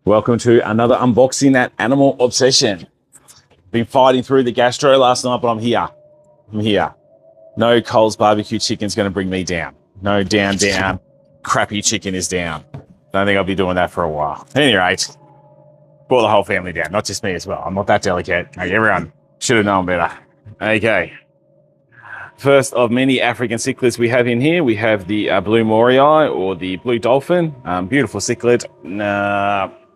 Welcome to another unboxing at Animal Obsession. Been fighting through the gastro last night, but I'm here. No Coles barbecue chicken's going to bring me down. No down, crappy chicken is down. Don't think I'll be doing that for a while. At any rate, brought the whole family down, not just me as well. I'm not that delicate. Okay, everyone should have known better. Okay. First of many African cichlids we have in here, we have the blue moray or the blue dolphin. Beautiful cichlid.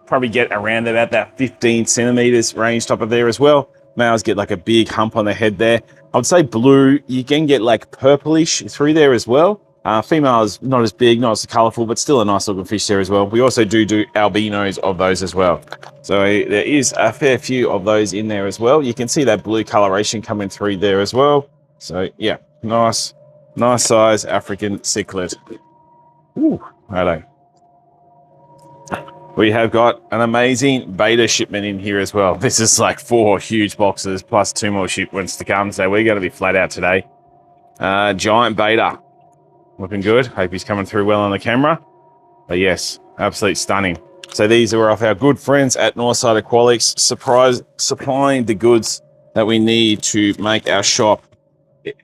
Probably get around about that 15 centimeters range top of there as well. Males get like a big hump on the head there. I would say blue, you can get like purplish through there as well. Female is not as big, not as colorful, but still a nice looking fish there as well. We also do albinos of those as well. So there is a fair few of those in there as well. You can see that blue coloration coming through there as well. So yeah, nice size African cichlid. Ooh, hello. We have got an amazing beta shipment in here as well. This is like 4 huge boxes plus 2 more shipments to come. So we're going to be flat out today. Giant beta. Looking good. Hope he's coming through well on the camera. But yes, absolutely stunning. So these are off our good friends at Northside Aquatics, supplying the goods that we need to make our shop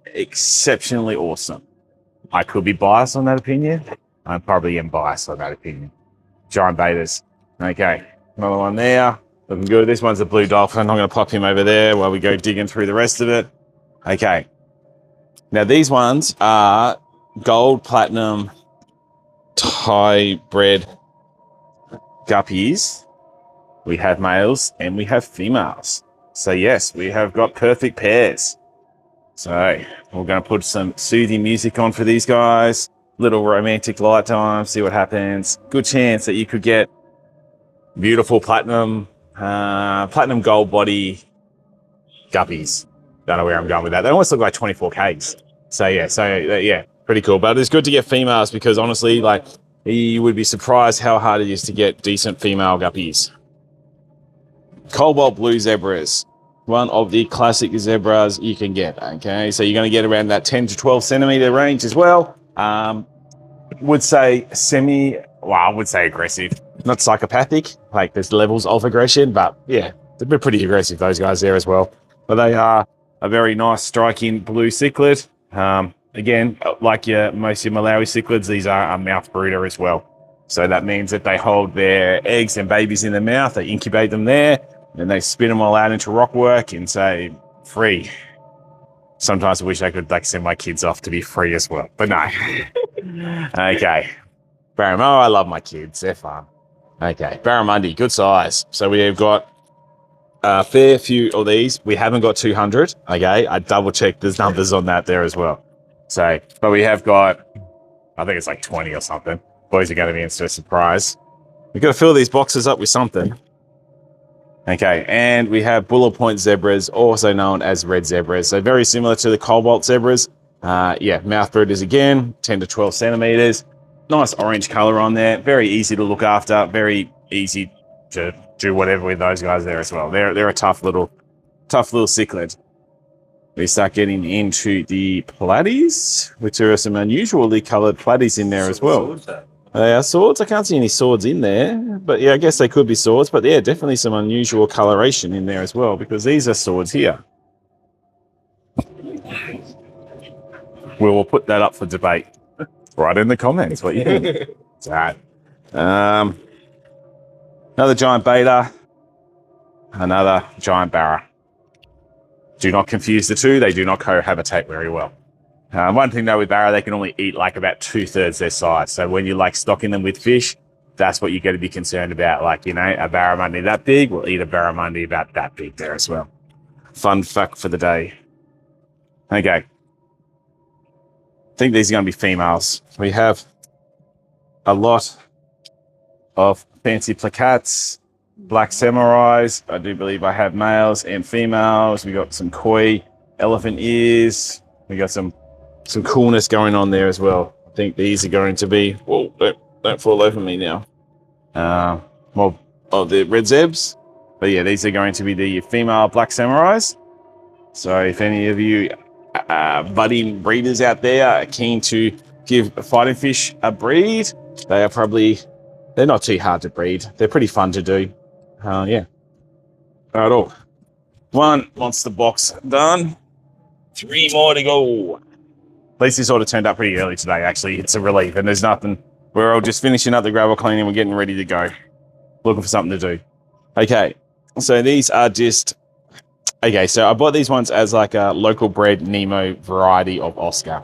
exceptionally awesome. I could be biased on that opinion. I probably am biased on that opinion. Giant betas. Okay, another one there. Looking good. This one's a blue dolphin. I'm going to pop him over there while we go digging through the rest of it. Okay. Now these ones are gold platinum Thai bred guppies. We have males and we have females. So yes, we have got perfect pairs. So we're going to put some soothing music on for these guys. Little romantic light time, see what happens. Good chance that you could get beautiful platinum gold body guppies. Don't know where I'm going with that. They almost look like 24Ks. So yeah, pretty cool. But it's good to get females because honestly, like, you would be surprised how hard it is to get decent female guppies. Cobalt blue zebras. One of the classic zebras you can get, okay? So you're going to get around that 10 to 12 centimeter range as well. Would say I would say aggressive, not psychopathic. Like there's levels of aggression, but yeah, they're pretty aggressive, those guys there as well. But they are a very nice striking blue cichlid. Again, like most of your Malawi cichlids, these are a mouth brooder as well. So that means that they hold their eggs and babies in their mouth, they incubate them there, and they spin them all out into rock work and say, free. Sometimes I wish I could like send my kids off to be free as well, but no. Okay. Barramundi, I love my kids, they're fun. Okay, barramundi, good size. So we have got a fair few of these. We haven't got 200, okay? I double checked there's numbers on that there as well. So, but we have got, I think it's like 20 or something. Boys are going to be in for a surprise. We've got to fill these boxes up with something. Okay, and we have bullet point zebras, also known as red zebras. So very similar to the cobalt zebras. Yeah, mouth brooders again, 10 to 12 centimeters. Nice orange color on there. Very easy to look after. Very easy to do whatever with those guys there as well. They're a tough little cichlid. We start getting into the Platties, which are some unusually colored Platties in there as well. They are swords. I can't see any swords in there, but yeah, I guess they could be swords. But yeah, definitely some unusual coloration in there as well, because these are swords here. We will put that up for debate. Right in the comments what you think. Right. Another giant beta, another giant barra. Do not confuse the two. They do not cohabitate very well. One thing though with barra, they can only eat like about 2/3 their size. So when you like stocking them with fish, that's what you got to be concerned about. Like, you know, a barramundi that big will eat a barramundi about that big there as well. Fun fact for the day. Okay. I think these are going to be females. We have a lot of fancy plaquettes, black samurais. I do believe I have males and females. We got some koi elephant ears. We got some coolness going on there as well. I think these are going to be, whoa, don't fall over me now. More of the red zebs. But yeah, these are going to be the female black samurais. So if any of you budding breeders out there are keen to give fighting fish a breed, they are probably They're not too hard to breed. They're pretty fun to do. Yeah. Not at all. One monster box done. 3 more to go. At least this order turned up pretty early today, actually. It's a relief, and there's nothing. We're all just finishing up the gravel cleaning. We're getting ready to go. Looking for something to do. Okay, so these are just... Okay, so I bought these ones as like a local bred Nemo variety of Oscar.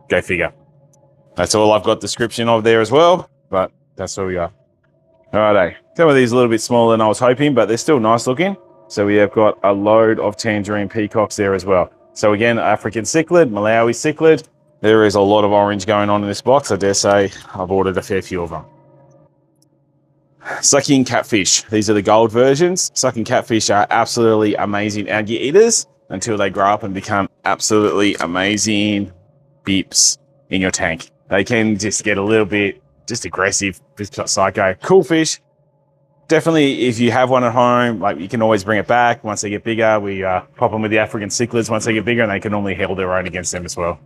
Go figure. That's all I've got description of there as well, but that's all we got. Alrighty, some of these are a little bit smaller than I was hoping, but they're still nice looking. So we have got a load of tangerine peacocks there as well. So again, African cichlid, Malawi cichlid. There is a lot of orange going on in this box. I dare say I've ordered a fair few of them. Sucking catfish. These are the gold versions. Sucking catfish are absolutely amazing algae eaters until they grow up and become absolutely amazing beeps in your tank. They can just get a little bit just aggressive, just psycho. Cool fish. Definitely, if you have one at home, like you can always bring it back. Once they get bigger, we pop them with the African cichlids once they get bigger, and they can normally hold their own against them as well.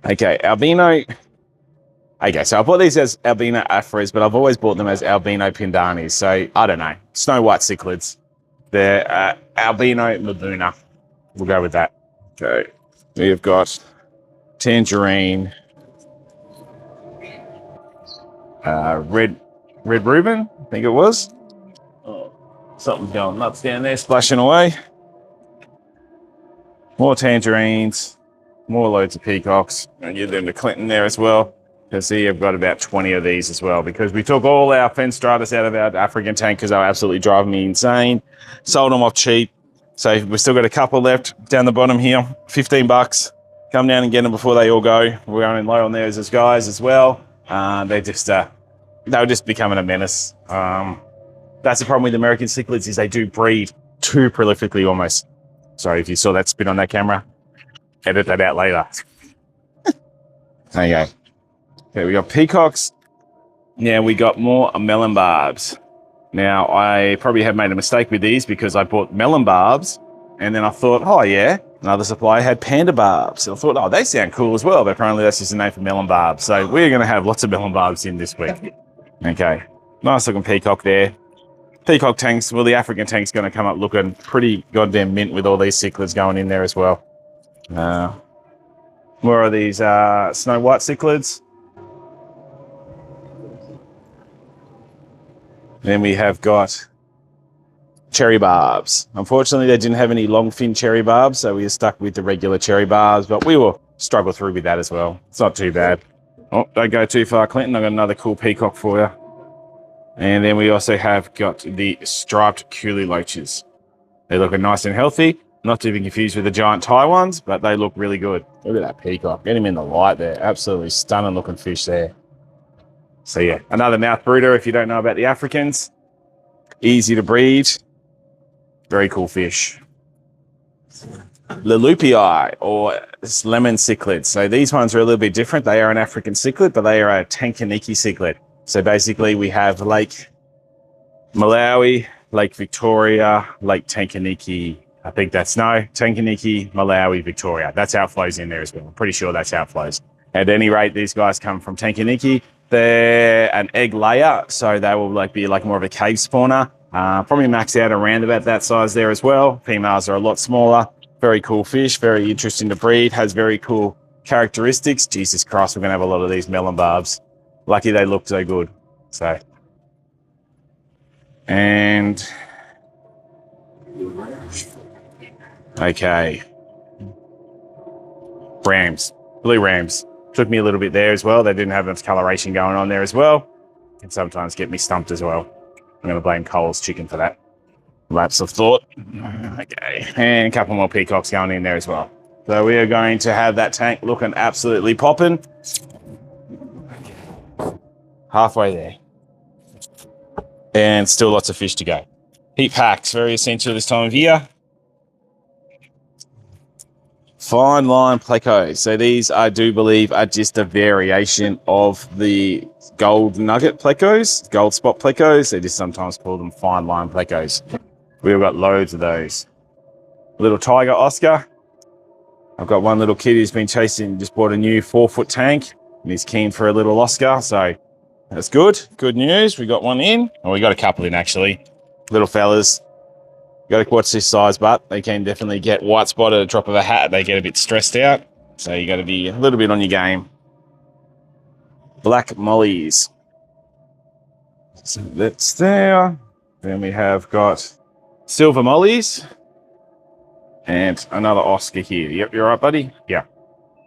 Okay, albino. Okay, so I bought these as albino Afras, but I've always bought them as albino pindanis. So, I don't know. Snow white cichlids. They're albino Mabuna. We'll go with that. Okay, we've got tangerine, red Reuben, I think it was. Oh, something's going nuts down there, splashing away. More tangerines, more loads of peacocks. And give them to Clinton there as well. You see, I've got about 20 of these as well because we took all our fenstratus out of our African tank because they were absolutely driving me insane. Sold them off cheap. So we've still got a couple left down the bottom here, 15 bucks. Come down and get them before they all go. We're going low on theirs as guys as well. They were just becoming a menace. That's the problem with American cichlids is they do breed too prolifically almost. Sorry if you saw that spin on that camera. Edit that out later. There you go. Okay, we got peacocks. Now we got more melon barbs. Now I probably have made a mistake with these because I bought melon barbs and then I thought, oh yeah, another supplier had panda barbs. So I thought, oh, they sound cool as well, but apparently that's just a name for melon barbs. So we're going to have lots of melon barbs in this week. Okay, nice looking peacock there. Peacock tanks, well, the African tank's going to come up looking pretty goddamn mint with all these cichlids going in there as well. More of these snow white cichlids. Then we have got cherry barbs. Unfortunately, they didn't have any long fin cherry barbs, so we were stuck with the regular cherry barbs, but we will struggle through with that as well. It's not too bad. Oh, don't go too far, Clinton. I've got another cool peacock for you. And then we also have got the striped coolie loaches. They look nice and healthy. Not to be confused with the giant Thai ones, but they look really good. Look at that peacock. Get him in the light there. Absolutely stunning looking fish there. So yeah, another mouth brooder if you don't know about the Africans. Easy to breed. Very cool fish. Lelupii, or lemon cichlids. So these ones are a little bit different. They are an African cichlid, but they are a Tankaniki cichlid. So basically we have Lake Malawi, Lake Victoria, Lake Tankaniki. I think that's Tankaniki, Malawi, Victoria. That's how it flows in there as well. I'm pretty sure that's how it flows. At any rate, these guys come from Tankaniki. They're an egg layer, so they will be more of a cave spawner. Probably max out around about that size there as well. Females are a lot smaller. Very cool fish, very interesting to breed, has very cool characteristics. Jesus Christ, we're going to have a lot of these melon barbs. Lucky they look so good. So, and okay, rams, blue rams. Took me a little bit there as well. They didn't have much coloration going on there as well. Can sometimes get me stumped as well. I'm going to blame Cole's chicken for that. Lapse of thought. Okay, and a couple more peacocks going in there as well. So we are going to have that tank looking absolutely popping. Halfway there. And still lots of fish to go. Heat packs, very essential this time of year. Fine line Plecos. So these, I do believe, are just a variation of the gold nugget Plecos, gold spot Plecos. They just sometimes call them fine line Plecos. We've got loads of those. Little tiger Oscar. I've got one little kid who's been chasing, just bought a new 4-foot tank, and he's keen for a little Oscar. So That's good. Good news. We got one in. Oh, we got a couple in actually. Little fellas. Got to watch this size butt. They can definitely get white spot at a drop of a hat. They get a bit stressed out. So you got to be a little bit on your game. Black mollies. So that's there. Then we have got silver mollies. And another Oscar here. Yep, you're right, buddy? Yeah.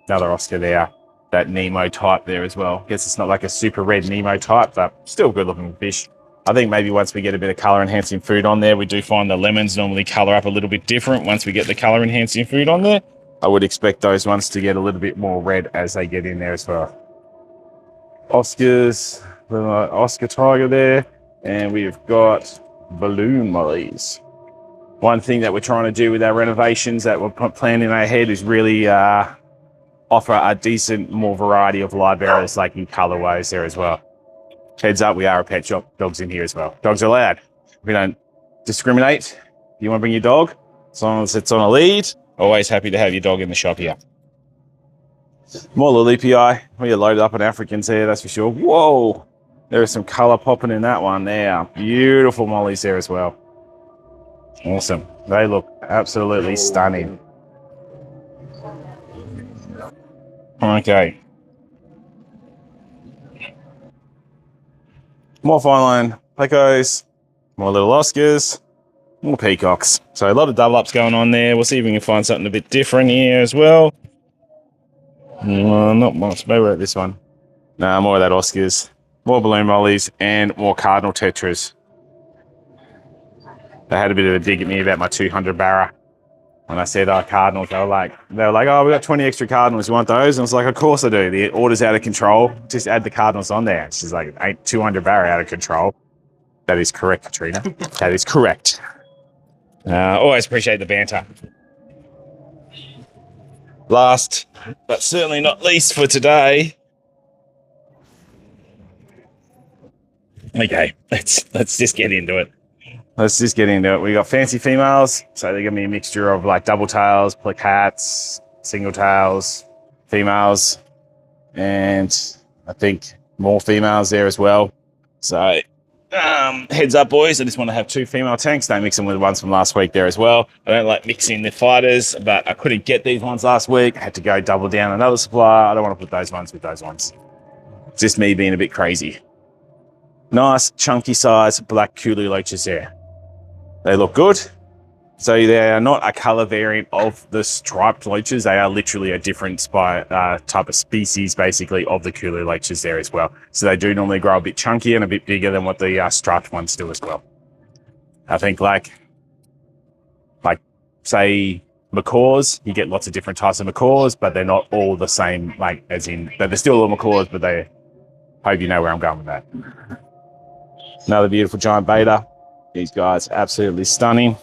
Another Oscar there. That Nemo type there as well. Guess it's not like a super red Nemo type, but still good looking fish. I think maybe once we get a bit of color enhancing food on there, we do find the lemons normally color up a little bit different once we get the color enhancing food on there. I would expect those ones to get a little bit more red as they get in there as well. Oscars, little Oscar tiger there, and we've got balloon mollies. One thing that we're trying to do with our renovations that we're planning in our head is really offer a decent more variety of live bearers like in colorways there as well. Heads up, we are a pet shop. Dogs in here as well. Dogs are allowed. We don't discriminate. If you want to bring your dog, as long as it's on a lead, always happy to have your dog in the shop here. More Lilipi. We are loaded up on Africans here, that's for sure. Whoa! There is some color popping in that one there. Beautiful mollies there as well. Awesome. They look absolutely stunning. Okay. More fine line Plecos, more little Oscars, more peacocks. So a lot of double ups going on there. We'll see if we can find something a bit different here as well. Not much. Maybe we're at this one. Nah, more of that Oscars, more balloon mollies, and more cardinal tetras. They had a bit of a dig at me about my 200 barra. When I said cardinals, they were like, oh, we got 20 extra cardinals. You want those? And I was like, of course I do. The order's out of control. Just add the cardinals on there. She's like, ain't 200 barra out of control. That is correct, Katrina. That is correct. Always appreciate the banter. Last, but certainly not least for today. Okay, let's just get into it. Let's just get into it. We got fancy females, so they're gonna be a mixture of like double tails, plecats, single tails, females, and I think more females there as well. So heads up, boys. I just want to have 2 female tanks. Don't mix them with the ones from last week there as well. I don't like mixing the fighters, but I couldn't get these ones last week. I had to go double down another supplier. I don't want to put those ones with those ones. It's just me being a bit crazy. Nice, chunky size black coolie loaches there. They look good. So they are not a color variant of the striped loaches. They are literally a different type of species, basically, of the coolie loaches there as well. So they do normally grow a bit chunkier and a bit bigger than what the striped ones do as well. I think like say macaws, you get lots of different types of macaws, but they're not all the same, like as in, they're still all macaws, but they, hope you know where I'm going with that. Another beautiful giant beta. These guys absolutely stunning.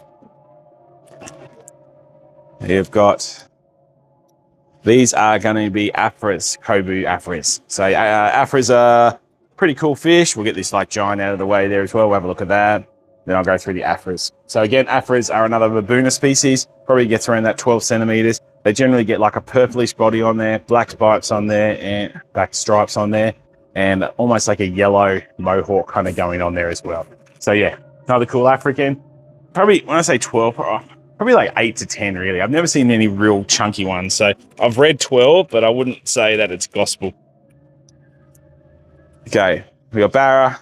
You've got, these are going to be Afras, Kobu Afras. So Afras are pretty cool fish. We'll get this like giant out of the way there as well. We'll have a look at that. Then I'll go through the Afras. So again, Afras are another baboona species. Probably gets around that 12 centimeters. They generally get like a purplish body on there, black stripes on there, and black stripes on there, and almost like a yellow mohawk kind of going on there as well. So yeah, another cool African. Probably, when I say 12, probably like 8 to 10 really. I've never seen any real chunky ones. So I've read 12, but I wouldn't say that it's gospel. Okay, we got Barra,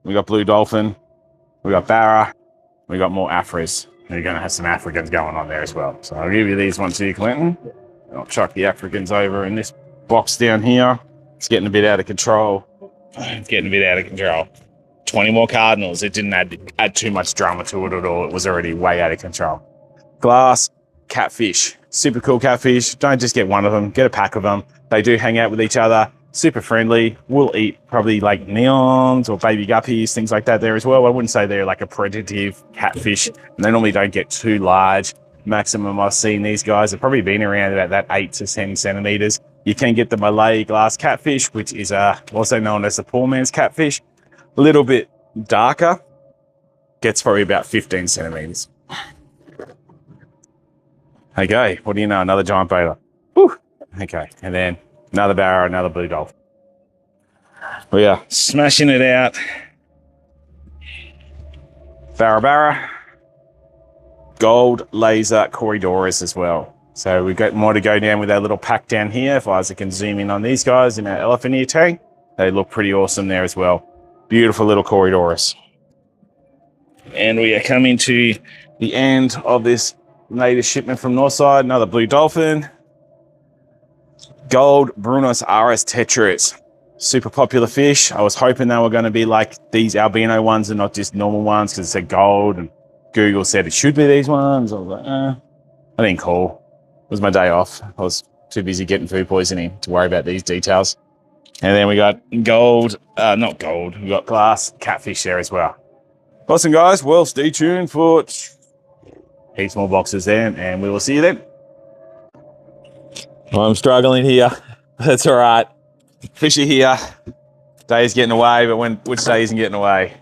we got Blue Dolphin, we got Barra, we got more Afras. And you're going to have some Africans going on there as well. So I'll give you these ones here, Clinton. I'll chuck the Africans over in this box down here. It's getting a bit out of control. It's getting a bit out of control. 20 more cardinals. It didn't add too much drama to it at all. It was already way out of control. Glass, catfish. Super cool catfish. Don't just get one of them. Get a pack of them. They do hang out with each other. Super friendly. We'll eat probably like neons or baby guppies, things like that there as well. I wouldn't say they're like a predative catfish. And they normally don't get too large. Maximum I've seen these guys have probably been around about that 8 to 10 centimeters. You can get the Malay glass catfish, which is also known as the poor man's catfish. A little bit darker. Gets probably about 15 centimeters. Okay, what do you know? Another giant beta. Whew. Okay, and then another barra, another blue dolphin. We are smashing it out. Barra, gold laser corridors as well. So we've got more to go down with our little pack down here. If Isaac can zoom in on these guys in our elephant ear tank, they look pretty awesome there as well. Beautiful little corridors. And we are coming to the end of this latest shipment from Northside. Another blue dolphin. Gold Brunos Ares tetras. Super popular fish. I was hoping they were going to be like these albino ones and not just normal ones because it said gold and Google said it should be these ones. I was like, I didn't call. It was my day off. I was too busy getting food poisoning to worry about these details. And then we got gold, not gold, we got glass catfish there as well. Awesome, guys. Well, stay tuned for heaps more boxes then, and we will see you then. I'm struggling here. That's all right. Fish are here. Day's getting away, but which day isn't getting away?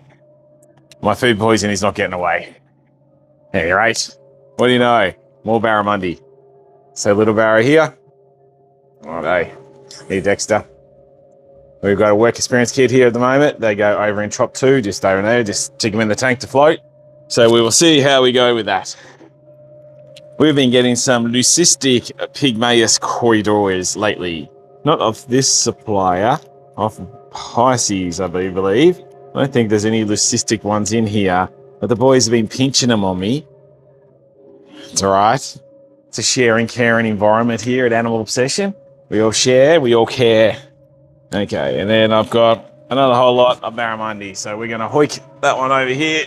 My food poisoning is not getting away. Yeah, right. What do you know? More barramundi. So little barra here. Righto. Here, Dexter. We've got a work experience kid here at the moment. They go over in Trop 2, just over there, just stick them in the tank to float. So we will see how we go with that. We've been getting some leucistic pygmaeus corridors lately. Not of this supplier, of Pisces, I believe. I don't think there's any leucistic ones in here, but the boys have been pinching them on me. It's all right. It's a sharing, caring environment here at Animal Obsession. We all share, we all care. Okay, and then I've got another whole lot of barramundi. So we're going to hoik that one over here,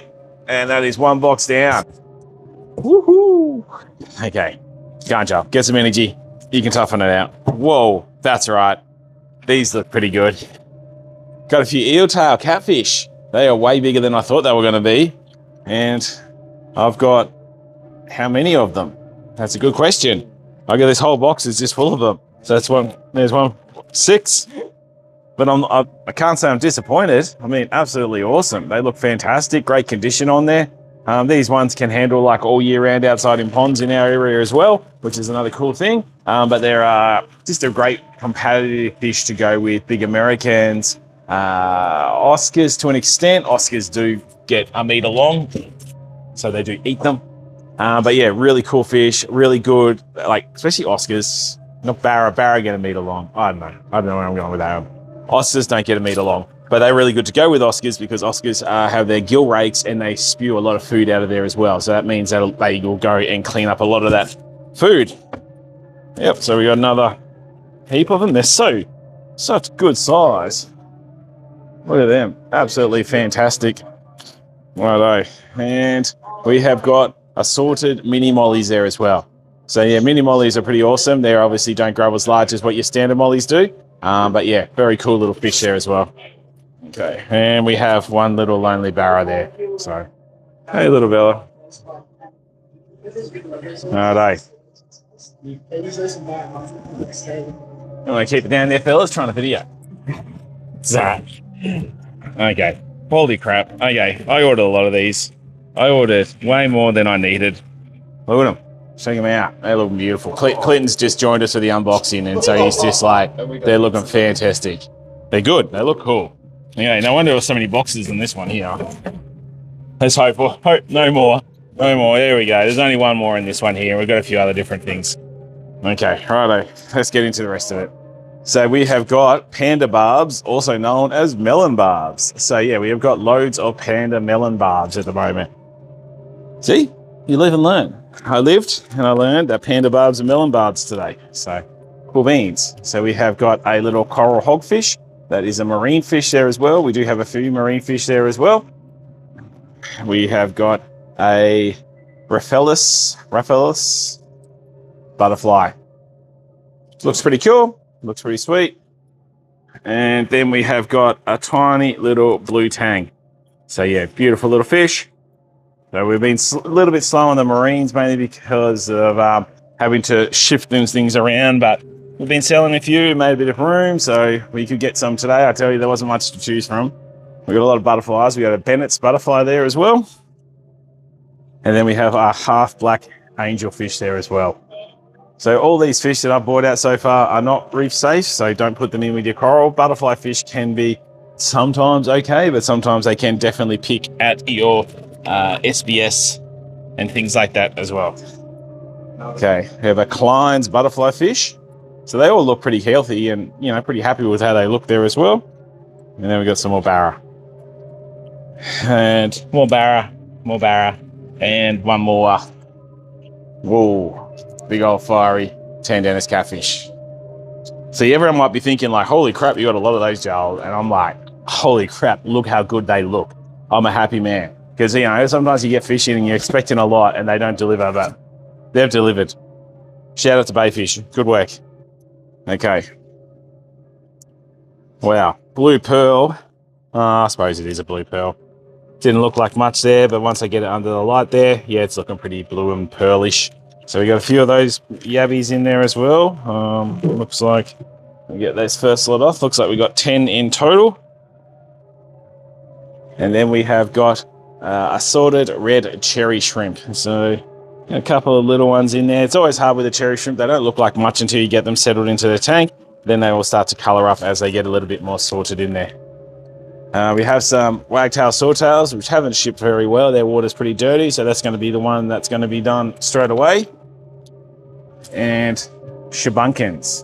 and that is one box down. Woohoo! Okay, Ganja, get some energy. You can toughen it out. Whoa, that's right. These look pretty good. Got a few eel-tail catfish. They are way bigger than I thought they were going to be. And I've got how many of them? That's a good question. I got this whole box is just full of them. So that's one. There's one, 6. But I can't say I'm disappointed. I mean, absolutely awesome. They look fantastic. Great condition on there. These ones can handle like all year round outside in ponds in our area as well, which is another cool thing. But they're just a great competitive fish to go with big Americans, Oscars to an extent. Oscars do get a metre long, so they do eat them. But yeah, really cool fish, really good, like especially Oscars. Not Barra get a metre long. I don't know where I'm going with that. Oscars don't get a metre long. But they're really good to go with Oscars because Oscars have their gill rakes and they spew a lot of food out of there as well. So that means that they will go and clean up a lot of that food. Yep, so we got another heap of them. They're such good size. Look at them, absolutely fantastic. Righto, and we have got assorted mini mollies there as well. So yeah, mini mollies are pretty awesome. They obviously don't grow as large as what your standard mollies do. But yeah, very cool little fish there as well. Okay, and we have one little lonely barra there. So, hey, little Bella. Alright. You want to keep it down there, fellas? Trying to video. Zap. Okay, holy crap. Okay, I ordered a lot of these. I ordered way more than I needed. Look at them. Check them out. They look beautiful. Clinton's just joined us for the unboxing, and so he's just like, they're looking fantastic. They're good. They look cool. Yeah, no wonder there were so many boxes in this one here. Let's hope no more. No more. There we go. There's only one more in this one here. We've got a few other different things. Okay, righto. Let's get into the rest of it. So we have got panda barbs, also known as melon barbs. So yeah, we have got loads of panda melon barbs at the moment. See? You live and learn. I lived and I learned that panda barbs are melon barbs today. So cool beans. So we have got a little coral hogfish. That is a marine fish there as well. We do have a few marine fish there as well. We have got a Raphelus butterfly. Looks pretty cool. Looks pretty sweet. And then we have got a tiny little blue tang. So yeah, beautiful little fish. So we've been a little bit slow on the marines, mainly because of having to shift those things around, but we've been selling a few, made a bit of room, so we could get some today. I tell you, there wasn't much to choose from. We got a lot of butterflies. We got a Bennett's butterfly there as well. And then we have a half black angelfish there as well. So all these fish that I've bought out so far are not reef safe, so don't put them in with your coral. Butterfly fish can be sometimes okay, but sometimes they can definitely pick at your SBS and things like that as well. Okay, we have a Klein's butterfly fish. So they all look pretty healthy and, you know, pretty happy with how they look there as well. And then we got some more barra. And more barra, and one more. Whoa, big old fiery Tandanus catfish. See, everyone might be thinking like, holy crap, you got a lot of those, Joel. And I'm like, holy crap, look how good they look. I'm a happy man. Because, you know, sometimes you get fish in and you're expecting a lot and they don't deliver, but they've delivered. Shout out to Bayfish, good work. Okay. Wow, blue pearl. I suppose it is a blue pearl. Didn't look like much there, but once I get it under the light there, yeah, it's looking pretty blue and pearlish. So we got a few of those yabbies in there as well. Looks like we get this first lot off. Looks like we got 10 in total. And then we have got assorted red cherry shrimp. So a couple of little ones in there. It's always hard with the cherry shrimp. They don't look like much until you get them settled into the tank. Then they will start to color up as they get a little bit more sorted in there. We have some wagtail swordtails, which haven't shipped very well. Their water's pretty dirty, so that's going to be the one that's going to be done straight away. And shabunkins.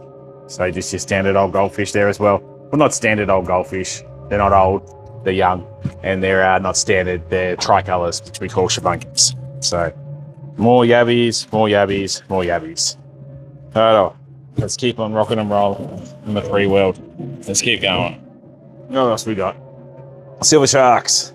So just your standard old goldfish there as well. Well, not standard old goldfish. They're not old, they're young. And they're not standard, they're tricolors, which we call shabunkins. So more yabbies, more yabbies, more yabbies. All right, let's keep on rocking and rolling in the free world. Let's keep going. What else we got? Silver sharks.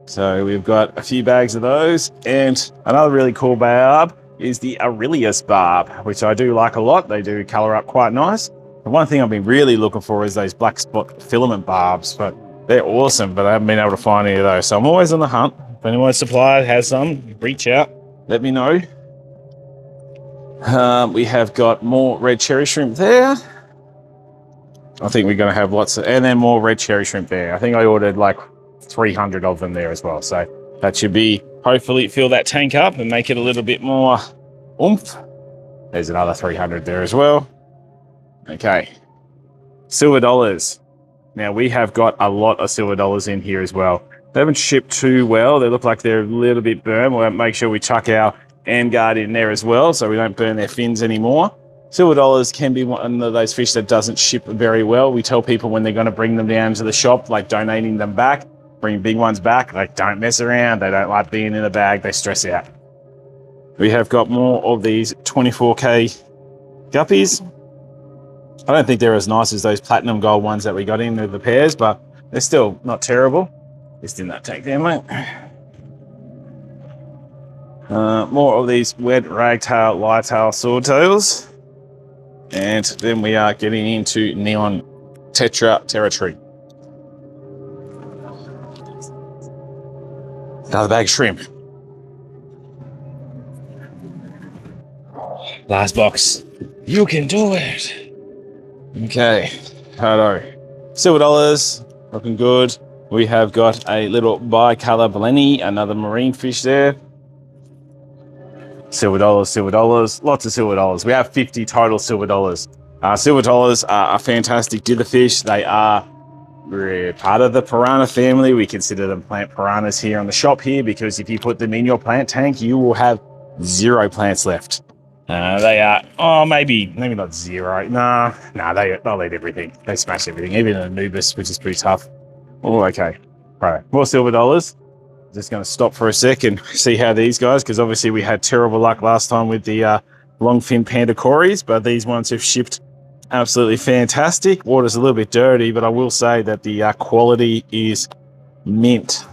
So we've got a few bags of those, and another really cool barb is the Aurelius barb, which I do like a lot. They do color up quite nice. The one thing I've been really looking for is those black spot filament barbs, but they're awesome, but I haven't been able to find any of those. So I'm always on the hunt. If anyone's supplier has some, reach out, let me know. We have got more red cherry shrimp there. I think we're going to have lots of, and then more red cherry shrimp there. I think I ordered like 300 of them there as well. So that should be, hopefully fill that tank up and make it a little bit more oomph. There's another 300 there as well. Okay. Silver dollars. Now we have got a lot of silver dollars in here as well. They haven't shipped too well. They look like they're a little bit burned. We'll make sure we chuck our end guard in there as well so we don't burn their fins anymore. Silver dollars can be one of those fish that doesn't ship very well. We tell people when they're going to bring them down to the shop, like donating them back, bring big ones back, like don't mess around. They don't like being in the bag. They stress out. We have got more of these 24K guppies. I don't think they're as nice as those platinum gold ones that we got in with the pairs, but they're still not terrible. Just in that tank there, mate. More of these red ragtail, lighttail swordtails. And then we are getting into neon tetra territory. Another bag of shrimp. Last box. You can do it. Okay. Hello. Silver dollars. Looking good. We have got a little bicolor blenny, another marine fish there. Silver dollars, lots of silver dollars. We have 50 total silver dollars. Silver dollars are a fantastic dither fish. They are part of the piranha family. We consider them plant piranhas here on the shop here because if you put them in your plant tank, you will have 0 plants left. They are, maybe not 0. They'll eat everything. They smash everything, even an Anubis, which is pretty tough. Oh, okay. Right, more silver dollars. Just going to stop for a sec and see how these guys, because obviously we had terrible luck last time with the longfin panda cories, but these ones have shipped absolutely fantastic. Water's a little bit dirty, but I will say that the quality is mint.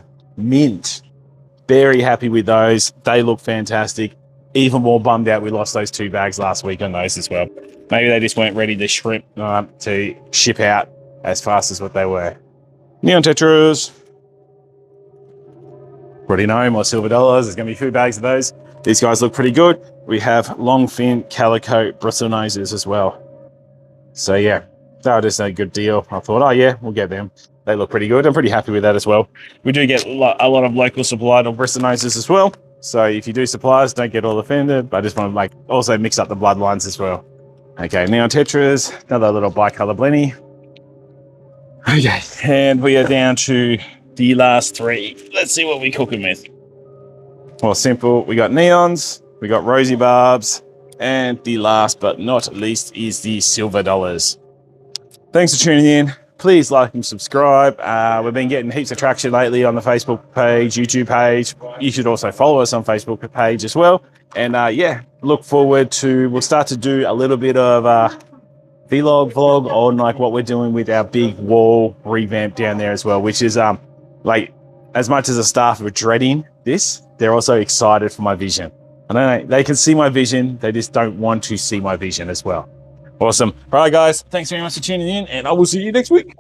Very happy with those. They look fantastic. Even more bummed out we lost those 2 bags last week on those as well. Maybe they just weren't ready to shrimp to ship out as fast as what they were. Neon tetras. Already know, more silver dollars. There's going to be 2 bags of those. These guys look pretty good. We have longfin calico bristlenoses as well. So yeah, they were just a good deal. I thought, oh yeah, we'll get them. They look pretty good. I'm pretty happy with that as well. We do get a lot of local supplied of bristlenoses as well. So if you do supplies, don't get all offended, but I just want to like also mix up the bloodlines as well. Okay, now tetras, another little bicolor blenny. Okay, and we are down to the last three. Let's see what we're cooking with. Well, simple. We got neons, we got rosy barbs, and the last but not least is the silver dollars. Thanks for tuning in. Please like and subscribe. We've been getting heaps of traction lately on the Facebook page, YouTube page. You should also follow us on Facebook page as well. And yeah, look forward to, we'll start to do a little bit of vlog on like what we're doing with our big wall revamp down there as well, which is like, as much as the staff are dreading this, they're also excited for my vision. I don't know, they can see my vision, they just don't want to see my vision as well. Awesome. All right, guys, thanks very much for tuning in, and I will see you next week.